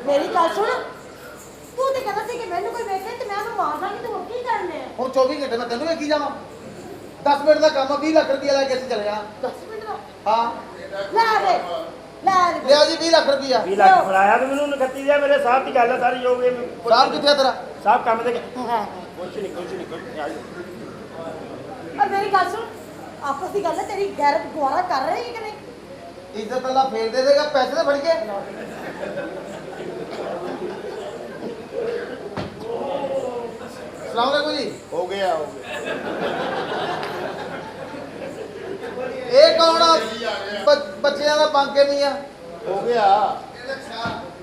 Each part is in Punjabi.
ਮੇਰੀ ਗੱਲ ਸੁਣ, ਤੂੰ ਤੇ ਕਹਿੰਦਾ ਸੀ ਕਿ ਮੈਨੂੰ ਕੋਈ ਵੇਖੇ ਤੇ ਮੈਂ ਉਹਨੂੰ ਮਾਰ ਦਾਂਗੀ, ਤੂੰ ਹੁਣ ਕੀ ਕਰਨੇ ਆ? ਹੁਣ 24 ਘੰਟੇ ਮੈਂ ਤੈਨੂੰ ਵੇਖੀ ਜਾਵਾਂ। 10 ਮਿੰਟ ਦਾ ਕੰਮ ਆ, 20 ਲੱਖ ਰੁਪਇਆ ਲੈ ਕੇ ਅਸੀਂ ਚਲੇ ਜਾਣਾ। 10 ਮਿੰਟ ਦਾ ਹਾਂ ਲੈ ਦੇ, ਲੈ ਦੇ। ਲਿਆ ਜੀ 20 ਲੱਖ ਰੁਪਇਆ। 20 ਲੱਖ ਫੜਾਇਆ ਤੇ ਮੈਨੂੰ 29 ਦਿਆ। ਮੇਰੇ ਸਾਹਿਬ ਦੀ ਗੱਲ ਹੈ ਸਾਰੀ ਜੋ ਵੀ ਸਾਹਿਬ ਕਿੱਥੇ ਆ ਤੇਰਾ? ਸਾਹਿਬ ਕੰਮ ਤੇ ਹਾਂ। ਕੁਛ ਨਹੀਂ ਔਰ ਮੇਰੀ ਗੱਲ ਸੁਣ, ਆਪਸ ਦੀ ਗੱਲ ਹੈ, ਤੇਰੀ ਗੈਰਤ ਗੁਆਰਾ ਕਰ ਰਹੀ ਹੈ ਕਿ ਨਹੀਂ? ਇੱਜ਼ਤ ਅੱਲਾ ਫੇਰ ਦੇ ਦੇਗਾ, ਪੈਸੇ ਤੇ ਫੜ ਕੇ। ਸਲਾਮ ਅਲੈਕੁਮ ਜੀ। ਹੋ ਗਿਆ ਇਹ ਕੌਣ ਆ? ਬੱਚਿਆਂ ਦਾ ਬਾਂਕੇ ਮੀਆਂ। ਹੋ ਗਿਆ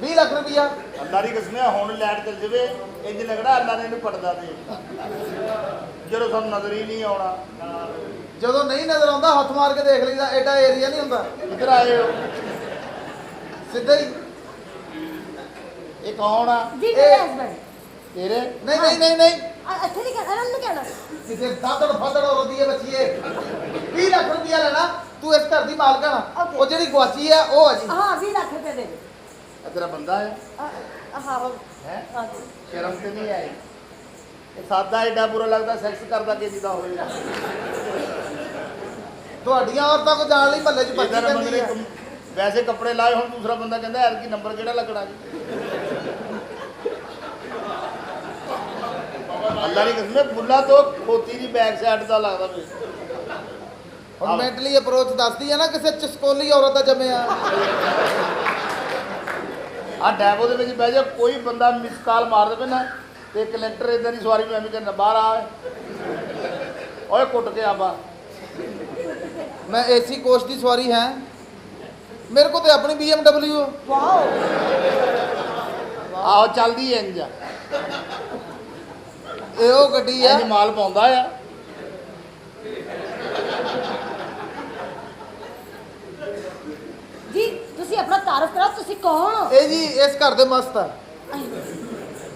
20 ਲੱਖ ਰੁਪਇਆ। ਅੱਲਾ ਦੀ ਕਸਮ ਹੈ, ਹੁਣ ਲਾਈਟ ਚੱਲ ਜਵੇ ਇੰਜ ਲੱਗਦਾ ਅੱਲਾ ਨੇ ਇਹਨੂੰ ਪੜਦਾ ਤੇ ਜਦੋਂ ਸਾਨੂੰ ਨਜ਼ਰ ਹੀ ਨਹੀਂ ਆਉਣਾ। ਜਦੋਂ ਨਹੀਂ ਨਜ਼ਰ ਆਉਂਦਾ ਹੱਥ ਮਾਰ ਕੇ ਦੇਖ ਲਈਦਾ, ਐਡਾ ਏਰੀਆ ਨਹੀਂ ਹੁੰਦਾ। ਕਿੱਧਰ ਆਏ ਹੋ? ਸਿੱਧਾ ਹੀ। ਇਹ ਕੌਣ ਆ? ਜੀ ਮੇਰੇ ਹਸਬੰਡ। ਤੇਰੇ? ਨਹੀਂ ਨਹੀਂ ਨਹੀਂ ਨਹੀਂ, ਇੱਥੇ ਨਹੀਂ ਕਹਿਣਾ, ਉਹਨੂੰ ਕਹਿਣਾ। ਕਿਤੇ ਦਾਦੜ ਫਾਦੜ ਰੋਦੀ ਹੈ ਬੱਚੀਏ। 20 ਲੱਖ ਰੁਪਇਆ ਲੈਣਾ, ਤੂੰ ਇਸ ਘਰ ਦੀ ਮਾਲਕਣ ਆ। Okay. ਉਹ ਜਿਹੜੀ ਗਵਾਚੀ ਆ ਉਹ ਆ ਜੀ। ਹਾਂ 20 ਲੱਖ ਰੁਪਏ ਦੇ ਦੇ। ਇਹ ਤੇਰਾ ਬੰਦਾ ਹੈ? ਹਾਂ ਹੈ ਹਾਂ। ਸ਼ਰਮ ਤੇ ਨਹੀਂ ਆਈ? ਇਹ ਸਾਦਾ ਐਡਾ ਬੁਰਾ ਲੱਗਦਾ ਸੈਕਸ ਕਰਦਾ ਕਿ ਜਿੱਦਾਂ ਹੋਵੇ। ਤੁਹਾਡੀਆਂ ਔਰਤਾਂ ਕੋ ਜਾਣ ਲਈ ਮਹੱਲੇ 'ਚ ਬੱਚੀ ਇਹਦਾ ਪੈਂਦੀ ਬੰਦੇ ਆ। ਨੇ ਵੈਸੇ ਕੱਪੜੇ ਲਾਏ, ਹੁਣ ਦੂਸਰਾ ਬੰਦਾ ਕਹਿੰਦਾ ਯਾਰ ਕੀ ਨੰਬਰ ਕਿਹੜਾ ਲੱਗਣਾ ਜੀ? ਅੱਲਾ ਦੀ ਕਸਮ ਹੈ, ਮੁੱਲਾ ਤੋਂ ਖੋਤੀ ਦੀ ਬੈਕ ਸਾਈਡ ਦਾ ਲੱਗਦਾ ਵੀ। ਹੁਣ ਮੈਂਟਲੀ ਅਪਰੋਚ ਦੱਸਦੀ ਆ ਨਾ, ਕਿਸੇ ਚਸਕੋਲੀ ਔਰਤ ਦਾ ਜੰਮਿਆ। ਆ ਡੈਵੋ ਦੇ ਵਿੱਚ ਬਹਿ ਜਾ, ਕੋਈ ਬੰਦਾ ਮਿਸ ਕਾਲ ਮਾਰ ਦੇਵੇ ਨਾ ਤੇ ਕਲੈਕਟਰ ਇਦਾਂ ਦੀ ਸਵਾਰੀ ਨੂੰ ਐਵੇਂ ਕਹਿੰਦਾ ਬਾਹਰ ਆ ਓਏ ਕੁੱਟ ਕੇ ਆ ਬਾ। ਮੈਂ ਏਸੀ ਕੋਚ ਦੀ ਸਵਾਰੀ ਹੈ, ਮੇਰੇ ਕੋਲ ਤੇ ਆਪਣੀ BMW। ਵਾਓ। ਆਹੋ ਚੱਲਦੀ ਐ ਇੰਜ ਇਹ ਉਹ ਗੱਡੀ ਆ। ਇੰਜ ਮਾਲ ਪਾਉਂਦਾ ਆ। ਜੀ ਤੁਸੀਂ ਆਪਣਾ ਤਾਰਫ ਕਰੋ, ਤੁਸੀਂ ਕੌਣ ਹੋ? ਇਹ ਜੀ ਇਸ ਘਰ ਦੇ ਮਸਤ ਆ।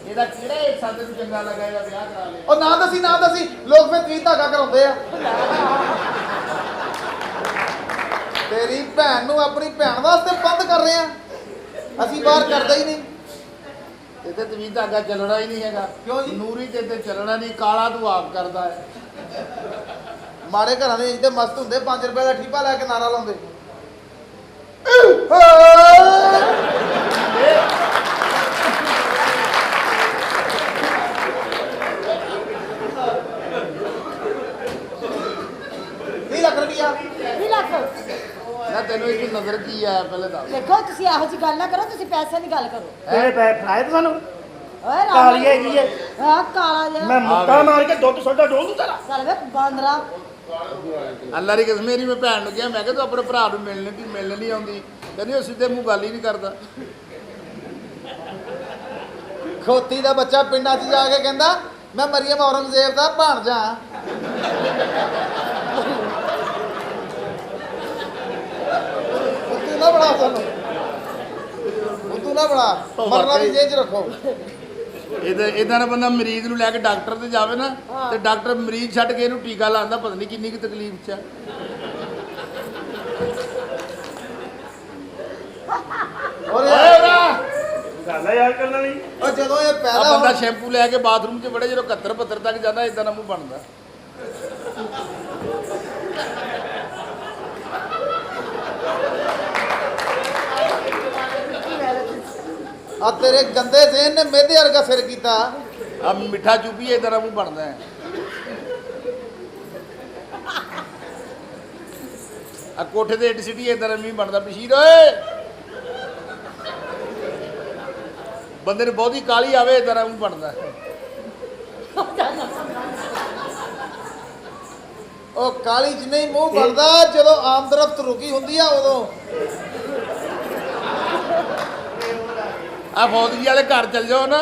ਇਹਦਾ ਕਿਹੜਾ ਹਿੱਸਾ ਤੈਨੂੰ ਚੰਗਾ ਲੱਗਾ ਇਹਦਾ ਵਿਆਹ ਕਰਾ ਲਿਆ? ਉਹ ਨਾ ਦਸੀ ਨਾ ਦਸੀ, ਲੋਕ ਫਿਰ ਤਵੀਤ ਧਾਗਾ ਕਰਾਉਂਦੇ ਆ। ਤੇਰੀ ਭੈਣ ਨੂੰ ਆਪਣੀ ਭੈਣ ਵਾਸਤੇ ਬੰਦ ਕਰ ਰਹੇ ਆ, ਅਸੀਂ ਬਾਹਰ ਕਰਦੇ ਹੀ ਨਹੀਂ। ਇਹਦੇ ਤਵੀਤ ਧਾਗਾ ਚੱਲਣਾ ਹੀ ਨਹੀਂ ਹੈਗਾ। ਕਿਉਂ ਜੀ? ਨੂਰੀ ਤੇ ਇੱਥੇ ਚੱਲਣਾ ਨਹੀਂ, ਕਾਲਾ ਤੂੰ ਆਪ ਕਰਦਾ ਹੈ। ਮਾੜੇ ਘਰਾਂ ਦੇ ਇੱਥੇ ਮਸਤ ਹੁੰਦੇ, 5 ਰੁਪਏ ਦਾ ਠੀਪਾ ਲੈ ਕੇ ਨਾਰਾ ਲਾਉਂਦੇ। ਲੱਖ ਰੁਪਇਆ। 20 ਲੱਖ। ਨਾ ਤੈਨੂੰ ਇੱਕ ਨਜ਼ਰ ਕੀ ਆਇਆ ਪਹਿਲੇ ਦੱਸ? ਦੇਖੋ ਤੁਸੀਂ ਇਹੋ ਜਿਹੀ ਗੱਲ ਨਾ ਕਰੋ, ਤੁਸੀਂ ਪੈਸੇ ਦੀ ਗੱਲ ਕਰੋ। ਤੇਰੇ ਪੈਸੇ ਫੜਾਏ ਤੇ ਸਾਨੂੰ ਓਏ ਰਾਮ। ਕਾਲੀ ਹੈਗੀ ਹੈ। ਹਾਂ ਕਾਲਾ ਜਿਹਾ। ਮੈਂ ਮੁੱਕਾ ਮਾਰ ਕੇ ਦੁੱਧ ਸੋਡਾ ਡੋਲ ਦੂੰ ਤੇਰਾ। ਚੱਲ ਵੇ ਬਾਂਦਰਾ। ਅੱਲਾ ਦੀ ਕਸਮ, ਮੇਰੀ ਮੈਂ ਭੈਣ ਨੂੰ ਕਿਹਾ, ਮੈਂ ਕਿਹਾ ਤੂੰ ਆਪਣੇ ਭਰਾ ਨੂੰ ਮਿਲਣ ਨਹੀਂ ਆਉਂਦੀ। ਕਹਿੰਦੀ ਉਹ ਸਿੱਧੇ ਮੂੰਹ ਗੱਲ ਹੀ ਨਹੀਂ ਕਰਦਾ। ਖੋਤੀ ਦਾ ਬੱਚਾ ਪਿੰਡਾਂ 'ਚ ਜਾ ਕੇ ਕਹਿੰਦਾ ਮੈਂ ਮਰੀਮ ਔਰੰਗਜ਼ੇਬ ਦਾ ਭਾਣਜਾ। ਤੂੰ ਨਾ ਬਣਾ ਸਾਨੂੰ, ਤੂੰ ਨਾ ਬਣਾ, ਮਰਨਾ ਵੀ ਜੇਬ 'ਚ ਰੱਖੋ। ਇਦਾਂ ਦਾ ਬੰਦਾ ਮਰੀਜ਼ ਨੂੰ ਲੈ ਕੇ ਡਾਕਟਰ ਤੇ ਜਾਵੇ ਨਾ, ਤੇ ਡਾਕਟਰ ਮਰੀਜ਼ ਛੱਡ ਕੇ ਇਹਨੂੰ ਟੀਕਾ ਲਾਉਂਦਾ, ਪਤਾ ਨਹੀਂ ਕਿੰਨੀ ਕੁ ਤਕਲੀਫ 'ਚ ਆ। ਗੱਲ ਹੈ ਯਾਰ ਕਰਨ ਵਾਲੀ। ਉਹ ਜਦੋਂ ਇਹ ਆ ਪੈਦਾ ਬੰਦਾ ਸ਼ੈਂਪੂ ਲੈ ਕੇ ਬਾਥਰੂਮ 'ਚ ਬੜੇ, ਜਦੋਂ 71-72 ਤੱਕ ਜਾਂਦਾ ਇਦਾਂ ਦਾ ਮੂੰਹ ਬਣਦਾ। ਆ ਤੇਰੇ ਗੰਦੇ ਜ਼ਹਿਨ ਨੇ ਮੇਦੇ ਵਰਗਾ ਸਿਰ ਕੀਤਾ। ਆ ਮਿੱਠਾ ਚੁੱਪੀ ਇਦਾਂ ਦਾ ਮੂੰਹ ਬਣਦਾ ਹੈ। ਆ ਕੋਠੇ ਤੇ ਇੱਟ ਸਿੱਟੀ ਇਦਾਂ ਦਾ ਮੂੰਹ ਬਣਦਾ। ਬਸ਼ੀਰ ਓਏ, ਬੰਦੇ ਨੂੰ ਬਹੁਤੀ ਕਾਲੀ ਆਵੇ ਇਦਾਂ ਦਾ ਮੂੰਹ ਬਣਦਾ। ਉਹ ਕਾਲੀ 'ਚ ਨਹੀਂ ਮੂੰਹ ਬਣਦਾ, ਜਦੋਂ ਆਮ ਦਰਖਤ ਰੁਕੀ ਹੁੰਦੀ ਆ ਉਦੋਂ। ਆ ਫੌਜੀ ਵਾਲੇ ਘਰ ਚਲ ਜਾਓ ਨਾ,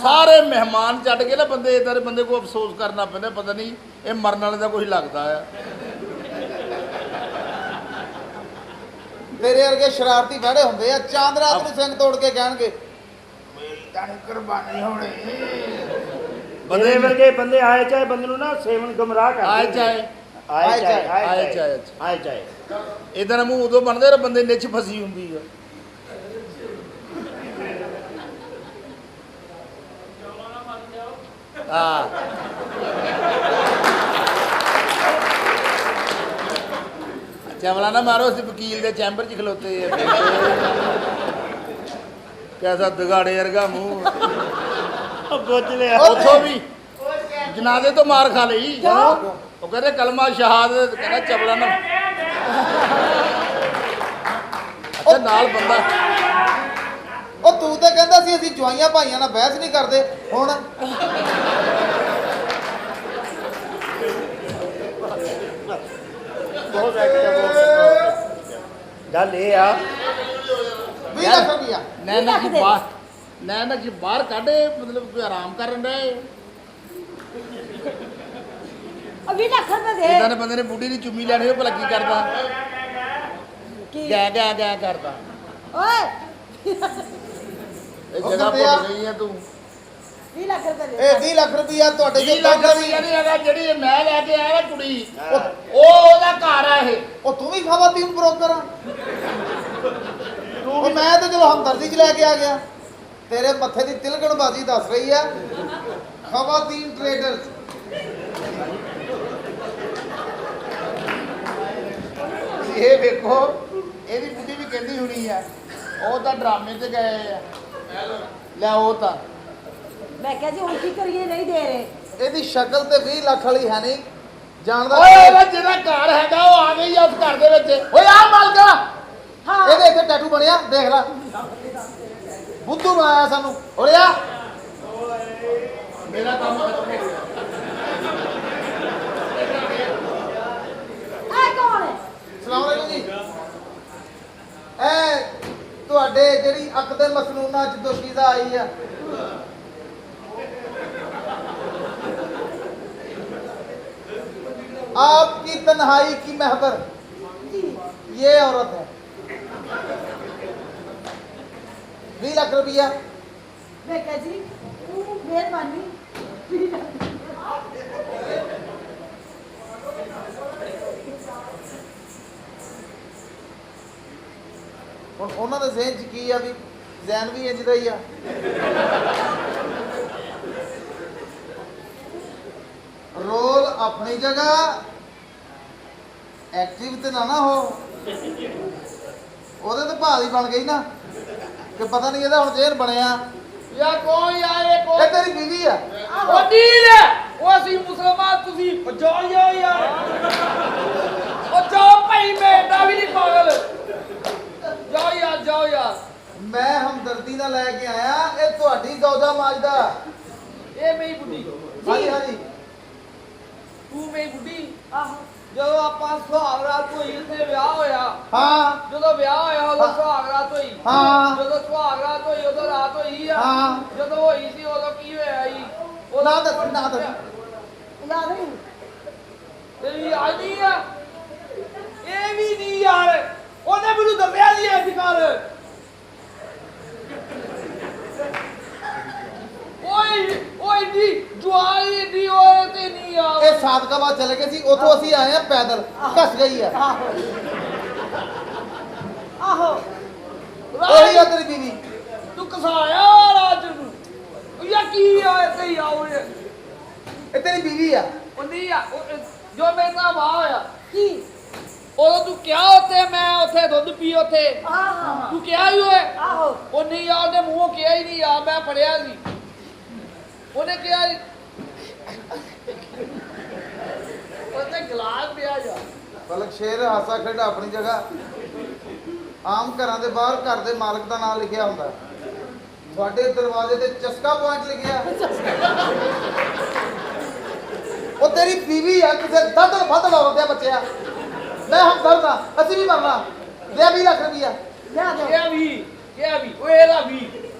ਸਾਰੇ ਮਹਿਮਾਨ ਛੱਡ ਕੇ ਨਾ ਬੰਦੇ ਇਦਾਂ ਦੇ ਬੰਦੇ ਕੋਲ ਅਫਸੋਸ ਕਰਨਾ ਪੈਂਦਾ, ਪਤਾ ਨਹੀਂ ਇਹ ਮਰਨ ਵਾਲੇ ਦਾ ਕੁਝ ਲੱਗਦਾ ਆ। ਤੇਰੇ ਵਰਗੇ ਸ਼ਰਾਰਤੀ ਵੜੇ ਹੁੰਦੇ ਆ, ਚਾਂਦ ਰਾਤ ਨੂੰ ਸਿੰਘ ਤੋੜ ਕੇ ਕਹਿਣਗੇ ਮੇਰੀ ਕੁਰਬਾਨੀ ਹੋਣੀ। ਬੰਦੇ ਵਰਗੇ ਬੰਦੇ ਆਏ ਚਾਹੇ ਬੰਦੇ ਨੂੰ ਨਾ ਸੇਵਨ ਗੁੰਮਰਾਹ ਕਰਦੇ। ਆਏ ਚਾਹੇ ਆਏ ਚਾਹੇ ਇਦਾਂ ਦਾ ਮੂੰਹ ਉਦੋਂ ਬਣਦਾ ਜਦੋਂ ਬੰਦੇ ਨਿੱਛ ਫਸੀ ਹੁੰਦੀ ਆ। ਹਾਂ ਚਵਲਾ ਨਾ ਮਾਰੋ, ਅਸੀਂ ਵਕੀਲ ਦੇ ਚੈਂਬਰ 'ਚ ਖਲੋਤੇ ਆ ਕੈਸਾ ਦਗਾੜੇ ਵਰਗਾ ਮੂੰਹ ਪੁੱਛ ਲਿਆ ਉੱਥੋਂ ਵੀ ਜਨਾਜ਼ੇ ਤੋਂ ਮਾਰ ਖਾ ਲਈ ਉਹ ਕਹਿੰਦੇ ਕਲਮਾ ਸ਼ਹਾਦਤ, ਕਹਿੰਦਾ ਚਵਲਾ ਨਾ ਤੇ ਨਾਲ ਬੰਦਾ ਉਹ ਤੂੰ ਤਾਂ ਕਹਿੰਦਾ ਸੀ ਅਸੀਂ ਜਵਾਈਆਂ ਭਾਈਆਂ ਨਾਲ ਬਹਿਸ ਨਹੀਂ ਕਰਦੇ, ਹੁਣ ਬਹੁਤ ਐਕਟਿਵ ਗੱਲ ਇਹ ਆ 20 ਲੱਖ ਰੁਪਇਆ ਨੈਣਾ ਜੀ ਬਾਹਰ ਕੱਢੇ, ਮਤਲਬ ਕੋਈ ਆਰਾਮ ਕਰਨ ਰਹੇ ਉਹ 20 ਲੱਖ ਰੁਪਏ ਦੇ ਇਦਾਂ ਦੇ ਬੰਦੇ ਨੇ ਬੁੱਢੀ ਦੀ ਚੁੰਮੀ ਲੈਣੀ, ਉਹ ਭਲਾ ਕੀ ਕਰਦਾ? ਕੀ ਗੈ ਗੈ ਗੈ ਕਰਦਾ। ਓਏ ਇਹ ਜਗ੍ਹਾ ਭੁੱਲ ਗਈ ਆ ਤੂੰ। 20 ਲੱਖ ਰੁਪਏ ਦੇ ਇਹ 20 ਲੱਖ ਰੁਪਇਆ ਤੁਹਾਡੇ 20 ਜੋ ਲੱਖ ਬੰਦਾ ਰੁਪਈਆ ਨਹੀਂ ਹੈਗਾ, ਜਿਹੜੀ ਇਹ ਮੈਂ ਲੈ ਕੇ ਆਇਆ ਨਾ ਕੁੜੀ, ਉਹ ਉਹਦਾ ਘਰ ਆ ਇਹ। ਉਹ ਤੂੰ ਵੀ ਖਵਾਤੀਨ ਬ੍ਰੋਕਰ ਆ? ਉਹ ਮੈਂ ਤਾਂ ਚਲੋ ਹਮਦਰਦੀ 'ਚ ਲੈ ਕੇ ਆ ਗਿਆ, ਤੇਰੇ ਮੱਥੇ ਦੀ ਤਿਲਕਣਬਾਜ਼ੀ ਦੱਸ ਰਹੀ ਆ ਖਵਾਤੀਨ ਟ੍ਰੇਡਰਸ। ਇਹ ਵੇਖੋ, ਇਹਦੀ ਬੁੱਢੀ ਵੀ ਕਹਿੰਦੀ ਹੋਣੀ ਆ, ਉਹ ਤਾਂ ਡਰਾਮੇ ਤੇ ਗਏ ਆ। ਲੈ ਉਹ ਤਾਂ ਮੈਂ ਕਿਹਾ ਜੀ ਹੁਣ ਕੀ ਕਰੀਏ, ਨਹੀਂ ਦੇ ਰਹੇ। ਇਹਦੀ ਸ਼ਕਲ ਤੇ 20 ਲੱਖ ਵਾਲੀ ਹੈ ਨਹੀਂ ਜਾਣਦਾ। ਓਏ ਇਹਦਾ ਜਿਹੜਾ ਘਰ ਹੈਗਾ ਉਹ ਆ ਗਈ ਆ ਉਸ ਘਰ ਦੇ ਵਿੱਚ। ਓਏ ਆ ਮਾਲਕਾ, ਹਾਂ ਇਹਦੇ ਇੱਥੇ ਟੈਟੂ ਬਣਿਆ, ਦੇਖ ਲੈ ਬੁੱਧੂ ਬਣਾਇਆ ਸਾਨੂੰ। ਓਏ ਆ ਮੇਰਾ ਕੰਮ ਖਤਮ ਹੋ ਗਿਆ। ਇਹ ਕੌਣ ਹੈ? ਸਲਾਮ ਅਲੈਕੁਮ ਜੀ। ਇਹ ਤੁਹਾਡੇ ਜਿਹੜੀ ਅੱਖ ਦੇ ਮਸਨੂਨਾਂ 'ਚ ਦੋਸ਼ੀਦਾ ਆਈ ਆ, आपकी तन्हाई की महबर ये औरत है। 20 लाख रुपया। मैं कह जी मेहरबानी। ਹੁਣ ਉਹਨਾਂ ਦੇ ਜ਼ਿਹਨ 'ਚ ਕੀ ਆ ਵੀ ਜ਼ੈਨ ਵੀ ਇੰਜ ਦਾ ਹੀ ਆ। ਰੋਲ ਆਪਣੀ ਜਗ੍ਹਾ, ਐਕਟਿਵ ਤੇ ਨਾ ਹੋ। ਉਹਦੇ ਤੇ ਭਾਲ ਹੀ ਬਣ ਗਈ ਨਾ ਕਿ ਪਤਾ ਨਹੀਂ ਇਹਦਾ ਹੁਣ ਜ਼ਹਿਨ ਬਣਿਆ। ਯਾ ਕੋਈ ਆਏ ਇਹ ਕੋਈ ਤੇਰੀ ਬੀਵੀ ਆ। ਉਹ ਡੀਲ ਹੈ, ਉਹ ਅਸੀਂ ਮੁਸਲਮਾਨ, ਤੁਸੀਂ ਜਾਓ ਯਾਰ, ਉਹ ਜਾਓ ਭਾਈ, ਮੈਂ ਏਡਾ ਵੀ ਨਹੀਂ ਪਾਗਲ, ਜਾਓ ਯਾਰ ਮੈਂ ਹਮਦਰਦੀ ਨਾਲ ਲੈ ਕੇ ਆਇਆ, ਇਹ ਤੁਹਾਡੀ ਦੌਦਾ ਮਾਜਦਾ। ਇਹ ਮੇਰੀ ਬੁੱਢੀ, ਹਾਂਜੀ ਹਾਂਜੀ ਤੂੰ ਮੇਰੀ ਬੁੱਢੀ। ਆਹੋ ਜਦੋਂ ਆਪਾਂ ਸੁਹਾਗ ਰਾਤ ਹੋਈ, ਉੱਥੇ ਵਿਆਹ ਹੋਇਆ, ਹਾਂ ਜਦੋਂ ਵਿਆਹ ਹੋਇਆ ਉਦੋਂ ਸੁਹਾਗ ਰਾਤ ਹੋਈ, ਹਾਂ ਜਦੋਂ ਸੁਹਾਗ ਰਾਤ ਹੋਈ ਉਦੋਂ ਰਾਤ ਹੋਈ ਆ, ਹਾਂ। ਜਦੋਂ ਹੋਈ ਸੀ ਉਦੋਂ ਕੀ ਹੋਇਆ ਸੀ? ਨਾ ਦੱਸ ਨਾ ਦੱਸ। ਯਾਦ ਨਹੀਂ ਤੇਰੀ ਯਾਦ ਨਹੀਂ ਆ? ਇਹ ਵੀ ਨਹੀਂ ਯਾਰ, ਉਹਨੇ ਮੈਨੂੰ ਦੱਸਿਆ ਨਹੀਂ ਅੱਜ ਕੱਲ। ਓਏ ਦੀ ਜਵਾਈ ਦੀ ਓਏ ਤੇ ਨਹੀਂ ਆ। ਇਹ ਸਾਦਕਾਬਾਦ ਚਲੇ ਗਏ ਸੀ, ਉੱਥੋਂ ਅਸੀਂ ਆਏ ਆ ਪੈਦਲ, ਘਸ ਗਈ ਆ। ਆਹੋ ਆਹੋ ਉਹੀ ਆ ਤੇਰੀ ਬੀਵੀ। ਤੂੰ ਕਸਾਇਆ ਰਾਜ ਨੂੰ, ਯਾ ਕੀ ਆ ਤੇ ਆਉਏ ਇਹ ਤੇਰੀ ਬੀਵੀ ਆ। ਉਹ ਨਹੀਂ ਆ, ਜੋ ਮੇਰੇ ਨਾਲ ਵਾਹ ਹੋਇਆ ਕੀ ਉਦੋਂ ਤੂੰ ਕਿਹਾ ਉੱਥੇ, ਮੈਂ ਉੱਥੇ ਦੁੱਧ ਪੀ ਉੱਥੇ, ਆਹ ਤੂੰ ਕਿਹਾ ਹੀ ਓਏ। ਆਹੋ ਉਹ ਨਹੀਂ ਆ, ਉਹਨੇ ਮੂੰਹੋਂ ਕਿਹਾ ਹੀ ਨਹੀਂ ਆ, ਮੈਂ ਫੜਿਆ ਸੀ, ਉਹਨੇ ਕਿਹਾ ਉਹਨੇ ਗਲਾਸ ਪਿਆ ਜਾ। ਪਲਕ ਸ਼ੇਰ ਹਾਸਾ ਖੇਡਾ ਆਪਣੀ ਜਗ੍ਹਾ। ਆਮ ਘਰਾਂ ਦੇ ਬਾਹਰ ਘਰ ਦੇ ਮਾਲਕ ਦਾ ਨਾਮ ਲਿਖਿਆ ਹੁੰਦਾ, ਤੁਹਾਡੇ ਦਰਵਾਜ਼ੇ ਤੇ ਚਸਕਾ ਪੁਆਇੰਟ ਲਿਖਿਆ। ਉਹ ਤੇਰੀ ਬੀਵੀ ਆ, ਕਿਸੇ ਦੰਦਲ ਫੱਦ ਲਾਉਂਦੇ ਬੱਚਿਆ। ਮੈਂ ਹਮਦਰਦ ਆ, ਅਸੀਂ ਵੀ ਮਰਨਾ। ਦੇ 20 ਲੱਖ ਰੁਪਇਆ। ਲਿਆ ਦੋ ਕਿਹਾ ਵੀ ਓਏ ਇਹਦਾ ਵੀ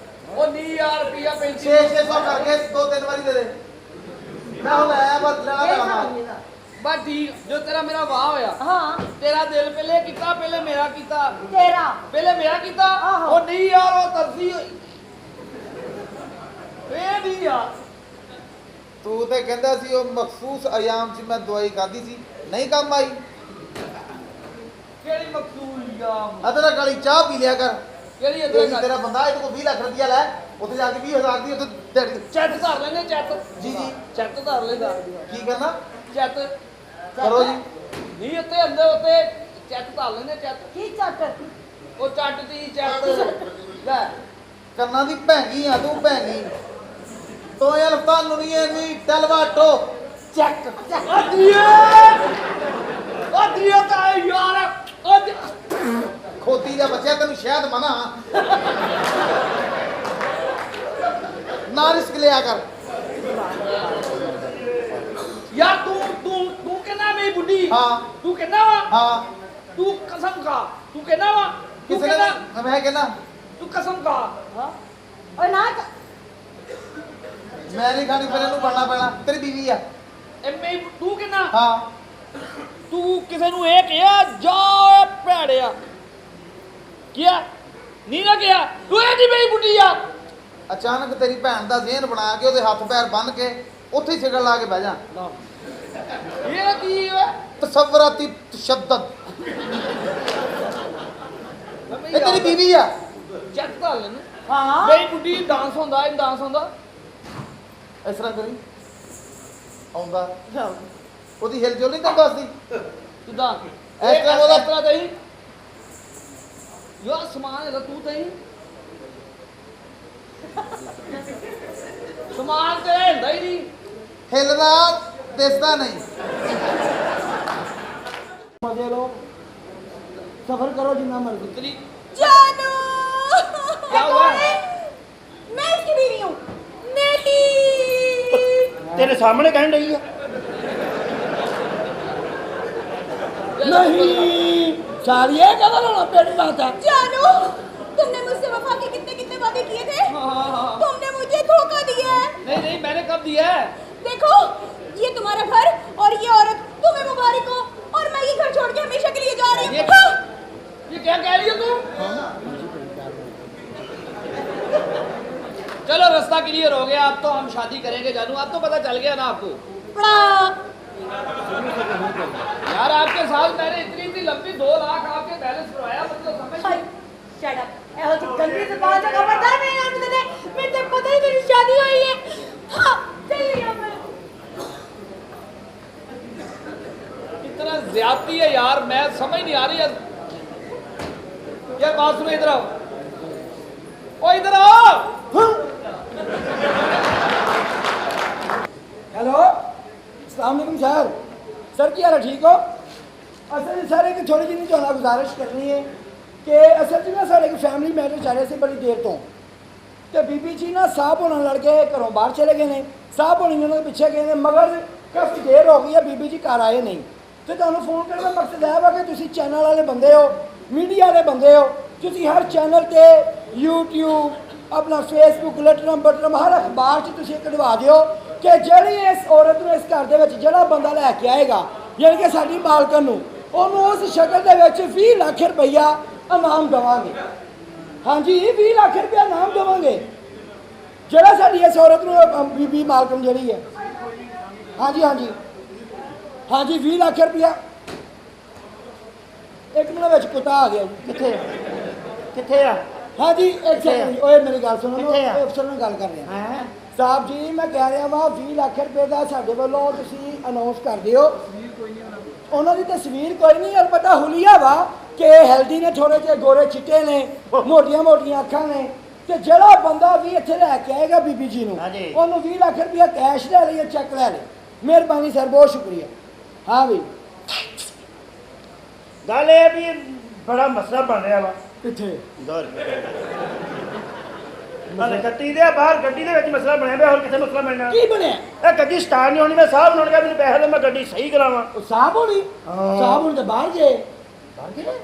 ਉਹ ਨਹੀਂ ਯਾਰ ਰੁਪਿਆ 600 ਕਰਕੇ 2-3 ਵਾਰੀ ਦੇ ਦੇ। ਮੈਂ ਹੁਣ ਆਇਆ ਬਸ ਲੈਣਾ ਪੈਣਾ। ਬਸ ਠੀਕ, ਜੋ ਤੇਰਾ ਮੇਰਾ ਵਾਹ ਹੋਇਆ, ਹਾਂ ਤੇਰਾ ਦਿਲ ਪਹਿਲੇ ਕੀਤਾ, ਪਹਿਲੇ ਮੇਰਾ ਕੀਤਾ, ਤੇਰਾ ਪਹਿਲੇ ਮੇਰਾ ਕੀਤਾ। ਆਹੋ। ਉਹ ਨਹੀਂ ਯਾਰ, ਉਹ ਤਰਸੀ ਹੋਈ ਇਹ ਨਹੀਂ ਯਾਰ। ਤੂੰ ਤੇ ਕਹਿੰਦਾ ਸੀ ਉਹ ਮਖਸੂਸ ਅਯਾਮ 'ਚ ਮੈਂ ਦਵਾਈ ਖਾਧੀ ਸੀ, ਨਹੀਂ ਕੰਮ ਆਈ। ਕਿਹੜੀ ਮਕਸੂਦ ਯਾਰ, ਅਦਰਕ ਵਾਲੀ ਚਾਹ ਪੀ ਲਿਆ ਕਰ। ਕਿਹੜੀ ਇਹ ਅਦਰ ਤੇਰਾ ਬੰਦਾ, ਇਹਦੇ ਕੋਲ 20 ਲੱਖ ਰੁਪਇਆ ਲੈ, ਉੱਥੇ ਜਾ ਕੇ 20,000 ਦੀ ਉੱਥੇ ਦਿਹਾੜੀ ਚੈੱਕ ਧਰ ਲੈਂਦੇ ਚੈੱਕ ਜੀ ਜੀ ਚੈੱਕ ਧਰ ਲੈਂਦਾ ਕੀ ਕਰਨਾ ਚੈੱਕ ਕਰੋ ਜੀ ਨਹੀਂ ਉੱਤੇ ਅੰਦਰ ਉੱਤੇ ਚੈੱਕ ਧਰ ਲੈਂਦੇ ਚੈੱਕ ਕੀ ਚੱਟ ਉਹ ਚੱਟ ਦੀ ਚੈੱਕ ਲੈ ਕੰਨਾਂ ਦੀ ਭੈਂਗੀ ਆ ਤੂੰ ਭੈਂਗੀ ਤੋ ਯਾਰ ਤੁਹਾਨੂੰ ਨਹੀਂ ਐਨੀ ਟਲਵਾਟੋ ਚੈੱਕ ਉਹ ਦੀਏ ਤਾਂ ਯਾਰ ਉਹ ਖੋਤੀ ਦਾ ਬੱਚਾ ਤੈਨੂੰ ਸ਼ਾਇਦ ਮਨਾ ਨਾ ਰਿਸਕ ਲਿਆ ਕਰ ਯਾਰ ਤੂੰ ਕਹਿੰਦਾ ਮੇਰੀ ਬੁੱਢੀ ਹਾਂ ਤੂੰ ਕਹਿੰਦਾ ਵਾ ਹਾਂ ਤੂੰ ਕਸਮ ਖਾ ਤੂੰ ਕਹਿੰਦਾ ਵਾ ਤੂੰ ਕਿਸੇ ਨੇ ਕਹਿੰਦਾ ਮੈਂ ਕਹਿੰਦਾ ਤੂੰ ਕਸਮ ਖਾ ਹਾਂ ਓਏ ਨਾ ਮੈਂ ਨਹੀਂ ਖਾਣੀ ਫਿਰ ਇਹਨੂੰ ਬਣਨਾ ਪੈਣਾ ਤੇਰੀ ਬੀਵੀ ਆ ਇਹ ਮੈਂ ਤੂੰ ਕਹਿੰਦਾ ਹਾਂ ਤੂੰ ਕਿਸੇ ਨੂੰ ਇਹ ਕਿਹਾ ਜਾ ਭੈੜਿਆ ਕਿਹਾ ਨਹੀਂ ਨਾ ਕਿਹਾ ਤੂੰ ਇਹ ਨਹੀਂ ਮੇਰੀ ਬੁੱਢੀ ਆ ਅਚਾਨਕ ਤੇਰੀ ਭੈਣ ਦਾ ਜ਼ਿਹਨ ਬਣਾ ਕੇ ਉਹਦੇ ਹੱਥ ਪੈਰ ਬੰਨ ਕੇ ਉੱਥੇ ਹੀ ਸਿਗਲ ਲਾ ਕੇ ਬਹਿ ਜਾ ਇਹ ਕੀ ਓਏ ਤਸਵਰਾਤੀ ਤਸ਼ੱਦਦ ਇਹ ਤੇਰੀ ਬੀਵੀ ਆ ਚੈੱਕ ਕਰ ਲੈਣ ਹਾਂ ਮੇਰੀ ਬੁੱਢੀ ਡਾਂਸ ਹੁੰਦਾ ਇਹ ਡਾਂਸ ਹੁੰਦਾ ਇਸ ਤਰ੍ਹਾਂ ਕਰੀ ਆਉਂਦਾ ਉਹਦੀ ਹਿਲ ਜੁਲ ਨਹੀਂ ਤਾਂ ਬਸਦੀ ਕਿਦਾਂ ਇਸ ਤਰ੍ਹਾਂ ਉਹਦਾ- ਇਸ ਤਰ੍ਹਾਂ ਤਈ ਯਾਰ ਸਮਾਨ ਹੈਗਾ ਤੂੰ ਤਈ ਸਮਾਨ ਤੇਰਾ ਹੁੰਦਾ ਹੀ ਨਹੀਂ ਹਿਲਦਾ ਦਿਸਦਾ ਨਹੀਂ ਮਜ਼ੇ ਲੋ ਸਫਰ ਕਰੋ ਜਿੰਨਾ ਮਰਜ਼ੀ ਤੇਰੀ जानू क्या हुआ? मैं इसकी बीवी हूँ नहीं ਤੇਰੇ ਸਾਹਮਣੇ ਕਹਿਣ ਰਹੀ ਆ ਨਹੀਂ ਸਾਰੀਏ ਕਦੋਂ ਨਾ ਪੇਟ ਮਾਤਾ जानू तुमने मुझसे वफा के कितने कितने वादे किए थे हाँ। तुमने मुझे धोखा दिया है नहीं मैंने कब दिया है देखो ये तुम्हारा घर और ये औरत तुम्हें मुबारक हो और मैं ये घर छोड़ के हमेशा के लिए जा रही ये- हूँ हाँ। ये क्या कह रही हो तुम चलो रास्ता क्लियर हो गया अब तो हम शादी करेंगे जानू अब तो पता चल गया ना आपको यार आपके साथ मैंने इतनी लंबी 2 लाख आपके बैलेंस करवाया मतलब समझ शट अप ਇਹੋ ਜਿਹੀ ਗੰਦੀ ਜ਼ਬਾਨ ਦਾ ਖਬਰਦਾਰ ਮੇਰੇ ਨਾਲ ਮਿਲਦੇ ਨੇ ਮੈਨੂੰ ਤਾਂ ਪਤਾ ਹੀ ਮੇਰੀ ਸ਼ਾਦੀ ਹੋਈ ਹੈ ਹਾਂ ਚੱਲੀ ਆ ਮੈਂ इतना ज्यादती है यार मैं समझ नहीं आ रही यार बात सुनो इधर आओ ओ इधर आओ हेलो अस्सलाम वालेकुम सर क्या हाल है ठीक हो असल सर एक थोड़ी जी नहीं गुजारिश करनी है कि असल जी ना साढ़े एक फैमिली मैटर चल रहे थे बड़ी देर तो बीबी जी ना साहब होने लड़ के घरों बाहर चले गए हैं साहब होनी उन्होंने पीछे गए हैं मगर काफ़ी देर हो गई है बीबी जी घर आए नहीं तो ਤੁਹਾਨੂੰ ਫੋਨ ਕਰਨ ਦਾ ਮਕਸਦ ਹੈ ਵਾ ਕਿ ਤੁਸੀਂ ਚੈਨਲ ਵਾਲੇ ਬੰਦੇ ਹੋ ਮੀਡੀਆ ਦੇ ਬੰਦੇ ਹੋ ਤੁਸੀਂ ਹਰ ਚੈਨਲ ਤੇ YouTube ਆਪਣਾ ਫੇਸਬੁੱਕ ਲਟਰਮ ਬਟਰਮ ਹਰ ਅਖਬਾਰ 'ਚ ਤੁਸੀਂ ਕਢਵਾ ਦਿਓ ਕਿ ਜਿਹੜੀ ਇਸ ਔਰਤ ਨੂੰ ਇਸ ਘਰ ਦੇ ਵਿੱਚ ਜਿਹੜਾ ਬੰਦਾ ਲੈ ਕੇ ਆਏਗਾ ਯਾਨੀ ਕਿ ਸਾਡੀ ਮਾਲਕਨ ਨੂੰ ਉਹਨੂੰ ਉਸ ਸ਼ਕਲ ਦੇ ਵਿੱਚ 20 ਲੱਖ ਰੁਪਈਆ ਇਨਾਮ ਦੇਵਾਂਗੇ ਹਾਂਜੀ 20 ਲੱਖ ਰੁਪਈਆ ਇਨਾਮ ਦੇਵਾਂਗੇ ਜਿਹੜਾ ਸਾਡੀ ਇਸ ਔਰਤ ਨੂੰ ਬੀਬੀ ਮਾਲਕਨ ਜਿਹੜੀ ਹੈ ਹਾਂਜੀ ਹਾਂਜੀ ਹਾਂਜੀ 20 ਲੱਖ ਰੁਪਇਆ ਇੱਕ ਮਿੰਟ ਵਿੱਚ ਕੁੱਤਾ ਆ ਗਿਆ ਜੀ ਕਿੱਥੇ ਆ ਹਾਂਜੀ ਇੱਕ ਸੈਕਿੰਡ ਓਏ ਮੇਰੀ ਗੱਲ ਸੁਣੋ ਕਿੱਥੇ ਆ? ਅਫਸਰ ਨਾਲ ਗੱਲ ਕਰ ਰਿਹਾ ਹੈ ਸਾਹਿਬ ਜੀ ਮੈਂ ਕਹਿ ਰਿਹਾ ਵਾਂ 20 ਲੱਖ ਰੁਪਏ ਦਾ ਸਾਡੇ ਵੱਲੋਂ ਤੁਸੀਂ ਅਨਾਉਂਸ ਕਰ ਦਿਓ ਉਹਨਾਂ ਦੀ ਤਸਵੀਰ ਕੋਈ ਨਹੀਂ ਅਲਬੱਤਾ ਹੁਲੀਆ ਵਾ ਕਿ ਹੈਲਦੀ ਨੇ ਥੋੜੇ ਜਿਹੇ ਗੋਰੇ ਚਿੱਟੇ ਨੇ ਮੋਟੀਆਂ ਮੋਟੀਆਂ ਅੱਖਾਂ ਨੇ ਤੇ ਜਿਹੜਾ ਬੰਦਾ ਵੀ ਇੱਥੇ ਲੈ ਕੇ ਆਏਗਾ ਬੀਬੀ ਜੀ ਨੂੰ ਹਾਂਜੀ। ਉਹਨੂੰ 20 ਲੱਖ ਰੁਪਇਆ ਕੈਸ਼ ਲੈ ਲਈ ਚੈੱਕ ਲੈ ਲੈ ਮਿਹਰਬਾਨੀ ਸਰ ਬਹੁਤ ਸ਼ੁਕਰੀਆ ਹਾਂ ਵੀ ਗੱਲ ਇਹ ਵੀ ਬੜਾ ਮਸਲਾ ਬਣ ਰਿਹਾ ਵਾ ਕਿੱਥੇ ਦਰ ਮਨ ਗੱਡੀ ਦੇ ਬਾਹਰ ਗੱਡੀ ਦੇ ਵਿੱਚ ਮਸਲਾ ਬਣਿਆ ਪਿਆ ਹੋਰ ਕਿੱਥੇ ਮਸਲਾ ਮਿਲਣਾ ਕੀ ਬਣਿਆ ਇਹ ਗੱਡੀ ਸਟਾਰਟ ਨਹੀਂ ਹੋਣੀ ਮੈਂ ਸਾਹਿਬ ਨੂੰ ਕਿਹਾ ਮੈਨੂੰ ਪੈਸੇ ਦੇ ਮੈਂ ਗੱਡੀ ਸਹੀ ਕਰਾਵਾਂ ਉਹ ਸਾਹਿਬ ਹੋਣੀ ਹਾਂ। ਸਾਹਿਬ ਹੁਣ ਤਾਂ ਬਾਹਰ ਜੇ ਬਾਹਰ ਕਿਹਨੇ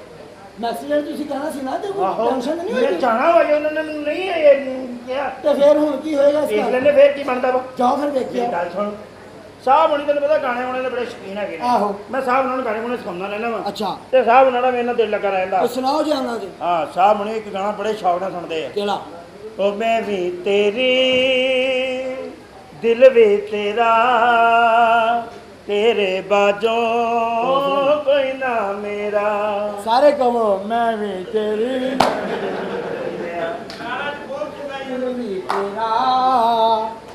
ਮੈਸੇਜ ਤੁਸੀਂ ਕਹਿਣਾ ਸੀ ਨਾ ਤੇ ਕੋਈ ਆਹੋ ਟੈਨਸ਼ਨ ਨਹੀਂ ਮੈਂ ਹੋਈ ਜਾਣਾ ਵਾ ਉਹਨਾਂ ਨੇ ਮੈਨੂੰ ਨਹੀਂ ਇਹ ਕਿਹਾ ਤੇ ਫਿਰ ਹੁਣ ਕੀ ਹੋਏਗਾ ਇਸ ਦੇਖ ਦਾ ਲੈਂਦੇ ਫੇਰ ਕੀ ਬਣਦਾ ਵਾ ਜਾਓ ਫਿਰ ਇਹ ਵੇਖਿਓ ਗੱਲ ਸੁਣ ਸਾਹਿਬ ਹੁਣੀ ਤੈਨੂੰ ਪਤਾ ਗਾਣੇ ਵਾਲੇ ਦੇ ਬੜੇ ਸ਼ੌਕੀਨ ਹੈਗੇ ਨੇ ਆਹੋ। ਮੈਂ ਸਾਹਿਬ ਉਹਨਾਂ ਨੂੰ ਗਾਣੇ ਵਾਲੇ ਸੁਣਨਾ ਰਹਿੰਦਾ ਵਾ ਅੱਛਾ ਤੇ ਸਾਹਿਬ ਉਹਨਾਂ ਦਾ ਮੇਰੇ ਨਾਲ ਦਿਲ ਲੱਗਾ ਰਹਿੰਦਾ ਉਹ ਸੁਣਾਓ ਜੀ ਉਹਨਾਂ ਦੇ ਹਾਂ ਸਾਹਿਬ ਹੁਣੀ ਇੱਕ ਗਾਣਾ ਬੜੇ ਸ਼ੌਕ ਨਾਲ ਸੁਣਦੇ ਆ ਕਿਹੜਾ ਉਹ ਮੈਂ ਵੀ ਤੇਰੀ ਦਿਲ ਵੀ ਤੇਰਾ ਤੇਰੇ ਬਾਝੋਂ ਕੋਈ ਨਾ ਮੇਰਾ ਸਾਰੇ ਕਹੋ ਮੈਂ ਵੀ ਤੇਰੀ ਕੋਈ ਵੀ ਤੇਰਾ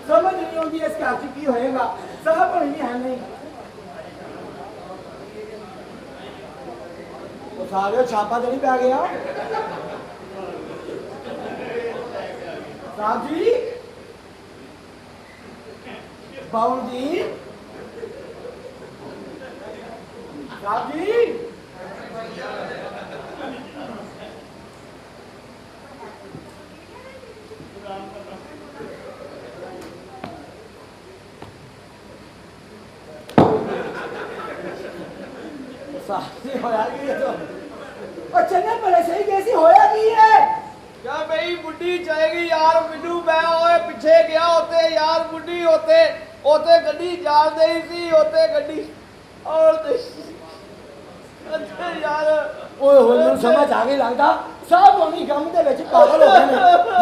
ਸਮਝ ਨਹੀਂ ਆਉਂਦੀ ਇਸ ਘਰ 'ਚ ਕੀ ਹੋਏਗਾ ਸਾਹ ਪਾਣੀ ਨਹੀਂ ਹੈ ਨਹੀਂ ਉਹ ਸਾਰੇ ਛਾਪਾ ਤੇ ਨਹੀਂ ਪੈ ਗਿਆ ਸਾਹਿਬ ਜੀ ਬਾਉਲ ਜੀ ਸਾਹਿਬ ਜੀ साथी होया की है तो और चंगे भले सही कैसी होया की है क्या भाई बुढ़ी जाएगी यार मिनू मैं ओए पीछे गया होते यार बुढ़ी होते होते गड्डी जान दे सी होते गड्डी और अच्छा यार ओए होए ਮੈਨੂੰ ਸਮਝ ਆ ਗਈ ਲੱਗਦਾ ਸਭ ਉਹਨੀ ਗਮ ਦੇ ਵਿੱਚ ਪਾਗਲ ਹੋ ਗਏ ਨੇ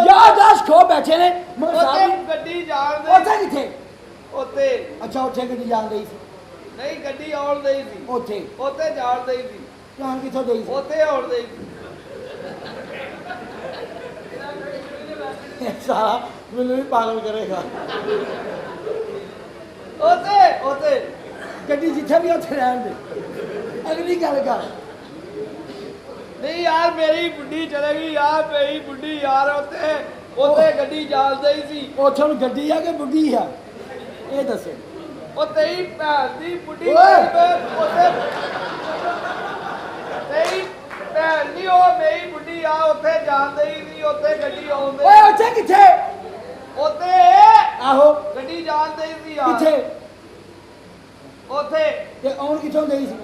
ਯਾਦਾਸ਼ ਖੋ ਬੈਠੇ ਨੇ ਮੈਂ होते ਸਾਹਿਬ गड्डी जान दे ਉੱਥੇ ਕਿੱਥੇ होते ਅੱਛਾ ਉੱਥੇ ਕਿੱਥੇ ਜਾਂਦੇ ਸੀ नहीं गड्डी और दे सी ਉੱਥੇ होते जान दे सी ਜਾਣ ਕਿੱਥੋਂ ਦੇਈ ਸੀ होते और दे सी ਸਾਰਾ ਮੈਨੂੰ ਵੀ ਪਾਗਲ ਕਰੇਗਾ होते होते ਗੱਡੀ ਜਿੱਥੇ ਵੀ ਉੱਥੇ ਰਹਿਣ ਦੇ ਅਗਲੀ ਗੱਲ ਕਰ नहीं यार मेरी बुढ़ी चलेगी यार मेरी बुढ़ी यार होते होते गड्डी जान दे सी ਉੱਥੇ ਹੁਣ ਗੱਡੀ ਆ ਕਿ ਬੁੱਢੀ ਆ ਇਹ ਦੱਸੇ ਉਹ ਤੇਰੀ ਭੈਣ ਦੀ ਬੁੱਢੀ ਓਏ! ਉੱਥੇ ਤੇਰੀ ਭੈਣ ਦੀ ਉਹ ਮੇਰੀ ਬੁੱਢੀ ਆ ਉੱਥੇ ਜਾਂਦੇ ਹੀ ਨਹੀਂ ਉੱਥੇ ਗੱਡੀ ਆਉਂਦੇ ਓਏ ਉੱਥੇ ਕਿੱਥੇ ਉੱਥੇ ਆਹੋ ਗੱਡੀ ਜਾਂਦੇ ਹੀ ਸੀ ਯਾਰ ਕਿੱਥੇ ਉੱਥੇ ਤੇ ਆਉਣ ਕਿੱਥੋਂ ਦੇਈ ਸੀ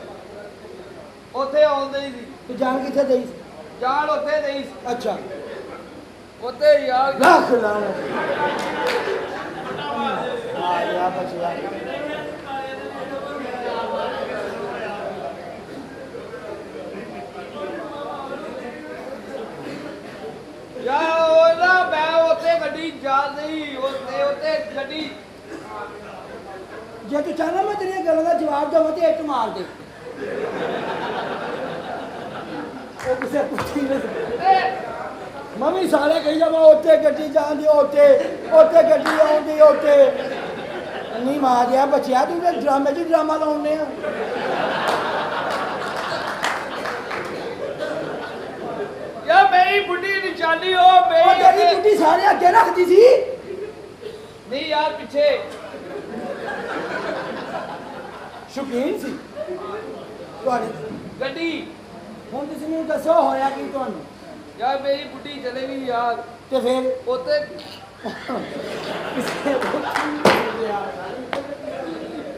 ਉੱਥੇ ਆਉਂਦੇ ਹੀ ਸੀ ਤੇ ਜਾਣ ਕਿੱਥੇ ਦੇਈ ਸੀ ਜਾਣ ਉੱਥੇ ਨਹੀਂ ਸੀ ਅੱਛਾ ਉੱਥੇ ਯਾਰ ਲੱਖ ਲਾਣਾ ਆ ਯਾ ਬਚਿਆ ਯਾਰ ਉਹ ਨਾ ਮੈਂ ਉੱਥੇ ਗੱਡੀ ਜਾਂਦੇ ਹੀ ਉੱਥੇ ਗੱਡੀ ਜੇ ਤੂੰ ਚਾਹਨਾ ਮੈਂ ਤੇਰੀਆਂ ਗੱਲਾਂ ਦਾ ਜਵਾਬ ਦੇਵਾਂ ਤੇ ਇੱਟ ਮਾਰ ਦੇ ਉਹ ਕਿਸੇ ਪੁੱਛੀ ਨਹੀਂ ਮੰਮੀ ਸਾਰੇ ਕਹੀ ਜਾਵਾਂ ਉੱਥੇ ਗੱਡੀ ਜਾਂਦੀ ਉੱਥੇ ਗੱਡੀ ਆਉਂਦੀ ਉੱਥੇ ਨਹੀਂ ਮਾਰਿਆ ਬੱਚਿਆ ਤੂੰ ਤੇ ਡਰਾਮੇ 'ਚ ਡਰਾਮਾ ਲਾਉਂਦੇ ਆ ਯਾਰ ਮੇਰੀ ਬੁੱਢੀ ਨਿਸ਼ਾਨੀ ਉਹ ਉਹ ਮੇਰੀ ਤੇਰੀ ਬੁੱਢੀ ਸਾਰੇ ਅੱਗੇ ਰੱਖਦੀ ਸੀ ਨਹੀਂ ਯਾਰ ਪਿੱਛੇ ਸ਼ੁਕੀਨ ਸੀ ਤੁਹਾਡੀ ਗੱਡੀ ਹੁਣ ਤੁਸੀਂ ਮੈਨੂੰ ਦੱਸੋ ਹੋਇਆ ਕੀ ਤੁਹਾਨੂੰ ਯਾਰ ਮੇਰੀ ਬੁੱਢੀ ਚਲੇਗੀ ਯਾਰ ਤੇ ਫਿਰ ਉੱਥੇ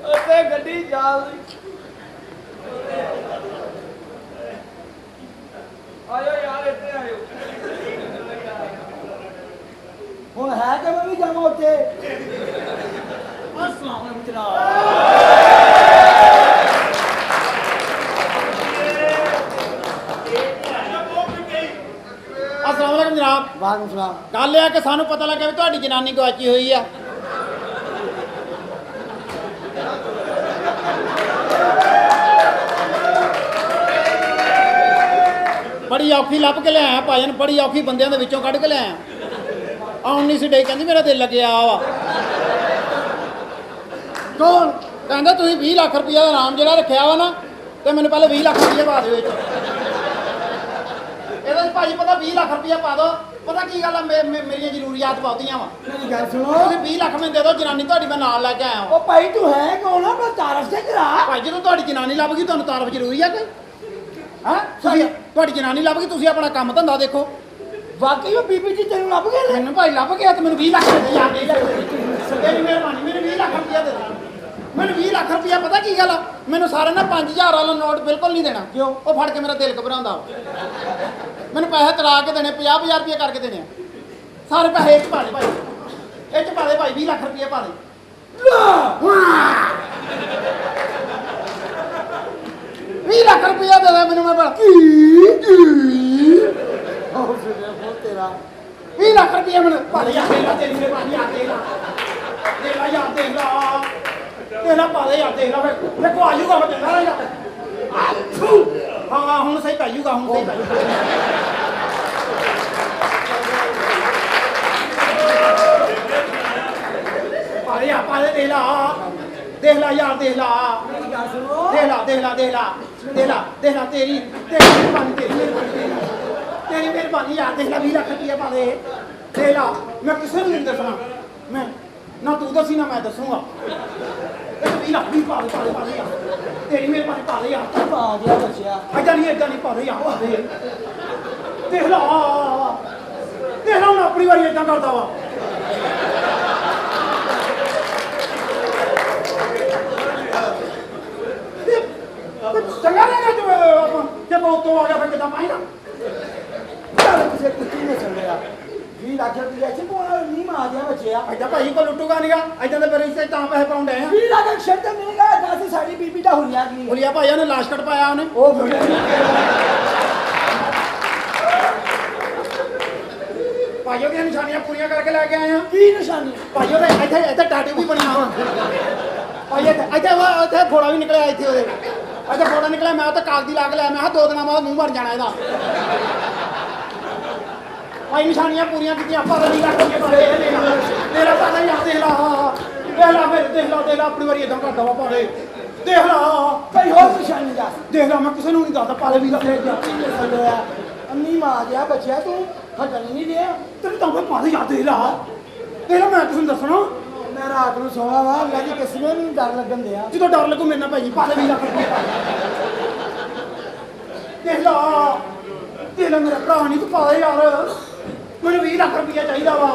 ਉੱਥੇ ਗੱਡੀ ਚੱਲਦੀ ਆਇਓ ਯਾਰ ਇੱਥੇ ਆਇਓ ਹੁਣ ਹੈ ਕਿ ਮੈਂ ਵੀ ਜਾਵਾਂ ਉੱਥੇ ਅਸਲਾਮ ਅਲੈਕੁਮ अस्सलाम वालेकुम जनाब। ਵਾਲੇਕੁਮ ਸਲਾਮ गल है कि सानू पता लगा भी तुहाडी जनानी गवाची हुई है। बड़ी औखी लभ के लिया भाजन, बड़ी औखी बंदियां दे विचों कढ के लिया आउण नहीं सी डई, कहंदी मेरा दिल लग्या वा। कौन कहंदा तुसीं 20 लाख रुपया दा नाम जिहड़ा रखिया वा ना ते मैनूं पहले 20 लाख रुपया पा दिओ इह ਇਹਦੇ ਚ ਭਾਜੀ ਪਤਾ 20 ਲੱਖ ਰੁਪਇਆ ਪਾ ਦੋ। ਪਤਾ ਕੀ ਗੱਲ ਆ, ਮੇਰੀਆਂ ਜ਼ਰੂਰੀਆਤ ਬਹੁਤੀਆਂ ਵਾ। ਮੇਰੀ ਗੱਲ ਸੁਣੋ ਤੁਸੀਂ 20 ਲੱਖ ਮੈਨੂੰ ਦੇ ਦਿਓ, ਜਨਾਨੀ ਤੁਹਾਡੀ ਮੈਂ ਨਾਲ ਲੈ ਕੇ ਆਇਆ ਹਾਂ। ਉਹ ਭਾਈ ਤੂੰ ਹੈ ਕੌਣ ਆ ਮੈਂ ਤਾਰਫ ਤੇ ਕਰਾ ਭਾਈ ਜਦੋਂ ਤੁਹਾਡੀ ਜਨਾਨੀ ਲੱਭ ਗਈ ਤੁਹਾਨੂੰ ਤਾਰਫ ਜ਼ਰੂਰੀ ਆ ਕੋਈ? ਹਾਂ ਤੁਸੀਂ ਤੁਹਾਡੀ ਜਨਾਨੀ ਲੱਭ ਗਈ, ਤੁਸੀਂ ਆਪਣਾ ਕੰਮ ਧੰਦਾ ਦੇਖੋ। ਵਾਕਈ ਉਹ ਬੀਬੀ ਜੀ ਤੈਨੂੰ ਲੱਭ ਗਏ ਨੇ ਮੈਨੂੰ ਭਾਈ ਲੱਭ ਗਿਆ ਤੇ ਮੈਨੂੰ 20 ਲੱਖ ਦੇ ਦੇ ਯਾਰ, 20 ਲੱਖ ਦੇ ਦੇ। ਤੇਰੀ ਮਿਹਰਬਾਨੀ, ਮੈਨੂੰ 20 ਲੱਖ ਰੁਪਇਆ ਦੇ ਦੇ। ਮੈਨੂੰ 20 ਲੱਖ ਰੁਪਇਆ ਪਤਾ ਕੀ ਗੱਲ ਆ, ਮੈਨੂੰ ਸਾਰੇ ਨਾ 5000 ਵਾਲਾ ਨੋਟ ਬਿਲਕੁਲ ਨਹੀਂ ਦੇਣਾ। ਕਿਉਂ? ਉਹ ਫੜ ਕੇ ਮੇਰਾ ਦਿਲ ਘਬਰਾਉਂਦਾ ਵਾ। ਮੈਨੂੰ ਪੈਸੇ ਤੜਾ ਕੇ ਦੇਣੇ, 50,000 ਰੁਪਇਆ ਕਰਕੇ ਦੇਣੇ ਆ। ਸਾਰੇ ਪੈਸੇ ਇਹ 'ਚ ਪਾ ਦੇ ਭਾਈ, ਇਹ 'ਚ ਪਾ ਦੇ ਭਾਈ, 20 ਲੱਖ ਰੁਪਇਆ ਪਾ ਦੇ। 20 ਲੱਖ ਰੁਪਇਆ ਦੇ ਦੇ ਮੈਨੂੰ, ਮੈਂ ਬੜਾ ਉਹ ਸੁਣਿਆ ਬਹੁਤ ਤੇਰਾ 20 ਲੱਖ ਰੁਪਇਆ ਮੈਨੂੰ ਪਾ ਦੇ ਯਾਰ, ਦੇ ਲਾ ਤੇਰੀ ਮਿਹਰਬਾਨੀ ਯਾਰ, ਦੇ ਲਾ ਯਾਰ, ਦੇ ਲਾ ਪਾ ਦੇ ਯਾਰ, ਦੇਖ ਲਾ ਫਿਰ ਕੋ ਆਜੂਗਾ ਮੈਂ ਦੇਣਾ ਯਾਰ। ਹਾਂ ਹੁਣ ਸਹੀ ਪੈ ਜੂਗਾ, ਹੁਣ ਸਹੀ ਪੈ ਜੂਗਾ। ਦੇਖ ਲਾ ਦੇਖ ਲਾ ਯਾਰ ਦੇਖ ਲਾ ਮੇਰੀ ਗੱਲ ਸੁਣੋ ਦੇਖ ਲਾ ਦੇਖ ਲਾ ਦੇਖ ਲਾ ਦੇਖ ਲਾ ਦੇਖ ਲਾ ਤੇਰੀ ਮਿਹਰਬਾਨੀ ਤੇਰੀ ਮਿਹਰਬਾਨੀ ਯਾਰ ਦੇਖ ਲਾ 20 ਲੱਖ ਰੁਪਇਆ ਪਾ ਦੇ ਦੇਖ ਲਾ ਮੈਂ ਕਿਸੇ ਨੂੰ ਨਹੀਂ ਦੱਸਣਾ ਮੈਂ ਨਾ ਤੂੰ ਦੱਸੀ ਨਾ ਮੈਂ ਦੱਸੂਗਾ ਇਹ 20 ਲੱਖ ਵੀ ਪਾ ਦੇ ਯਾਰ ਤੇਰੀ ਮਿਹਰਬਾਨੀ ਪਾ ਦੇ ਯਾਰ ਪਾ ਗਿਆ ਬੱਚਿਆ ਏਦਾਂ ਨਹੀਂ ਪਾ ਦੇ ਯਾਰ ਪਾ ਦੇ ਦੇਖ ਲਾ ਹੁਣ ਆਪਣੀ ਵਾਰੀ ਏਦਾਂ ਕਰਦਾ ਵਾ ਚੰਗਾ ਨਹੀਂ ਤੂੰ ਆਪਾਂ ਜੇ ਬਹੁਤ ਤੋਂ ਆ ਗਿਆ ਫਿਰ ਕਿਦਾਂ ਪਾਏਗਾ ਚੱਲ ਕਿਸੇ ਕੁੱਤੀ ਨੇ ਚੱਲਿਆ 20 ਲੱਖ ਰੁਪਏ ਚ ਪੋਣਾ ਨਹੀਂ ਮਾਰ ਗਿਆ ਬੱਚਿਆ ਐਦਾਂ ਭਾਈ ਕੋ ਲੁੱਟੂਗਾ ਨਹੀਂਗਾ ਐਦਾਂ ਦੇ ਮੇਰੇ ਰਿਸ਼ਤੇ ਤਾਂ ਪੈਸੇ ਪਾਉਂਦੇ ਆ 20 ਲੱਖ ਸ਼ਰਤ ਨਹੀਂ ਗਾ ਦੱਸ ਸਾਡੀ ਬੀਬੀ ਦਾ ਹੁਲੀਆ ਕੀ ਬੋਲਿਆ ਭਾਈ ਉਹਨੇ ਲਾਸ਼ ਕੱਟ ਪਾਇਆ ਉਹਨੇ ਉਹ ਮੁੰਡੇ ਭਾਈਓ ਦੀਆਂ ਨਿਸ਼ਾਨੀਆਂ ਪੂਰੀਆਂ ਕਰਕੇ ਲੈ ਕੇ ਆਏ ਆ ਕੀ ਨਿਸ਼ਾਨੀ ਭਾਈਓ ਦੇ ਇੱਥੇ ਟਾਟੂ ਵੀ ਬਣਿਆ ਵਾ ਭਾਈ ਇੱਥੇ ਫੋੜਾ ਵੀ ਨਿਕਲਿਆ ਇੱਥੇ ਫੋੜਾ ਨਿਕਲਿਆ ਮੈਂ ਤਾਂ ਕਾਗਜ਼ੀ ਲਾ ਕੇ ਲਿਆ ਮੈਂ ਕਿਹਾ 2 ਦਿਨਾਂ ਬਾਅਦ ਮੂੰਹ ਭਰ ਜਾਣਾ ਇਹਦਾ ਭਾਈ ਨਿਸ਼ਾਨੀਆਂ ਪੂਰੀਆਂ ਕੀਤੀਆਂ ਆਪਾਂ ਤਾਂ ਨਹੀਂ ਲੱਗਦੀਆਂ ਤੇਰਾ ਪਤਾ ਹੀ ਆ ਦੇਖ ਲਾ ਫਿਰ ਦੇਖ ਲਾ ਆਪਣੀ ਵਾਰੀ ਇਦਾਂ ਕਰਦਾ ਵਾ ਭਾਵੇਂ ਦੇਖ ਲਾ ਕੋਈ ਹੋਰ ਨਿਸ਼ਾਨੀ ਦਾ ਦੇਖ ਲਾ ਮੈਂ ਕਿਸੇ ਨੂੰ ਨਹੀਂ ਦੱਸਦਾ ਪਾਲੇ ਵੀ ਲੱਗੇ ਚੱਲਿਆ ਅੰਨੀ ਮਾਰ ਗਿਆ ਬੱਚਿਆ ਤੂੰ ਹਟਣ ਨਹੀਂ ਰਿਹਾ ਤੈਨੂੰ ਤਾਂ ਮੈਂ ਪਾਲੇ ਯਾਦ ਦੇਖ ਲਾ ਮੈਂ ਕਿਸੇ ਨੂੰ ਦੱਸਣਾ ਮੈਂ ਰਾਤ ਨੂੰ ਸੋਣਾ ਵਾ ਅੱਲਾ ਦੀ ਕਿਸੇ ਨੂੰ ਨਹੀਂ ਡਰ ਲੱਗਣ ਦਿਆ ਜਦੋਂ ਡਰ ਲੱਗੂ ਮੇਰੇ ਨਾਲ ਭਾਈ ਪਾਲੇ ਵੀ ਲੱਗ ਦੇਖ ਲਾ ਮੇਰਾ ਭਰਾ ਨਹੀਂ ਤੂੰ ਪਾ ਦੇ ਯਾਰ ਮੈਨੂੰ 20 ਲੱਖ ਰੁਪਇਆ ਚਾਹੀਦਾ ਵਾ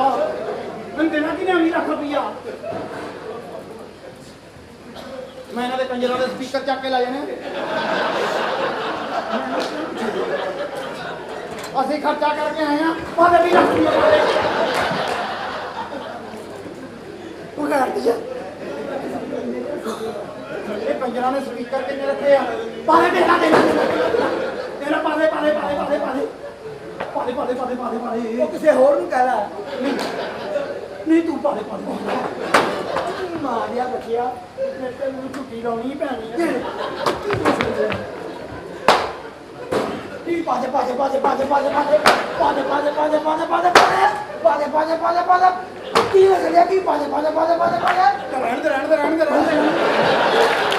ਮੈਨੂੰ ਦੇਣਾ ਕਿ ਨਹੀਂ 20 ਲੱਖ ਰੁਪਇਆ ਮੈਂ ਇਹਨਾਂ ਦੇ ਕੰਜਰਾਂ ਦੇ ਸਪੀਕਰ ਚੱਕ ਕੇ ਲੈ ਜਾਣੇ ਅਸੀਂ ਖਰਚਾ ਕਰਕੇ ਆਏ ਆ ਪਾਦੇ 20 ਲੱਖ ਰੁਪਇਆ ਪਾ ਦੇ ਉਹ ਕਰਦੀ ਆ ਇਹ ਕੰਜਰਾਂ ਨੇ ਸਪੀਕਰ ਕਿੰਨੇ ਰੱਖੇ ਆ ਪਾਦੇ ਤੇਰਾ ਪਾਦੇ ਉਹ ਕਿਸੇ ਹੋਰ ਨੂੰ ਕਹਿ ਲੈ ਨਹੀਂ ਤੂੰ ਪਾਦੇ ਨਹੀਂ ਮਾਰ ਗਿਆ ਬੱਚਿਆ ਮੇਰੇ ਤੇ ਨੂੰ ਝੁੱਟੀ ਲਾਉਣੀ ਪੈਣੀ ਹੈ ਕੀ ਪਾਦੇ ਕੀ ਹੋ ਗਿਆ ਕੀ ਪਾਦੇ ਰਹਿਣ ਦੇ